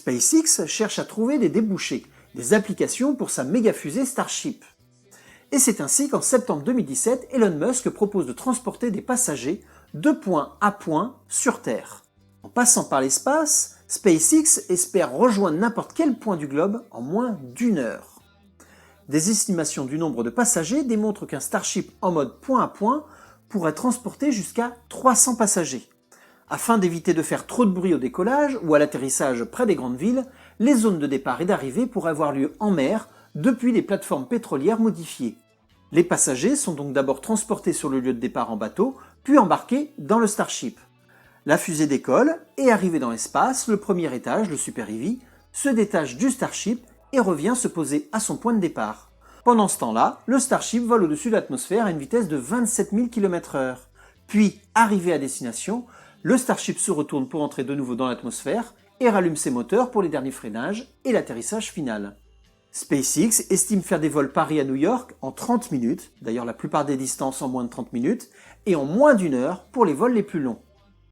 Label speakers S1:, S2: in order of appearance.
S1: SpaceX cherche à trouver des débouchés, des applications pour sa méga-fusée Starship. Et c'est ainsi qu'en septembre 2017, Elon Musk propose de transporter des passagers de point à point sur Terre. En passant par l'espace, SpaceX espère rejoindre n'importe quel point du globe en moins d'1 heure. Des estimations du nombre de passagers démontrent qu'un Starship en mode point à point pourrait transporter jusqu'à 300 passagers. Afin d'éviter de faire trop de bruit au décollage ou à l'atterrissage près des grandes villes, les zones de départ et d'arrivée pourraient avoir lieu en mer depuis les plateformes pétrolières modifiées. Les passagers sont donc d'abord transportés sur le lieu de départ en bateau, puis embarqués dans le Starship. La fusée décolle et arrivée dans l'espace, le premier étage, le Super Heavy, se détache du Starship et revient se poser à son point de départ. Pendant ce temps-là, le Starship vole au-dessus de l'atmosphère à une vitesse de 27 000 km/h. Puis, arrivé à destination, le Starship se retourne pour entrer de nouveau dans l'atmosphère et rallume ses moteurs pour les derniers freinages et l'atterrissage final. SpaceX estime faire des vols Paris à New York en 30 minutes, d'ailleurs la plupart des distances en moins de 30 minutes, et en moins d'1 heure pour les vols les plus longs.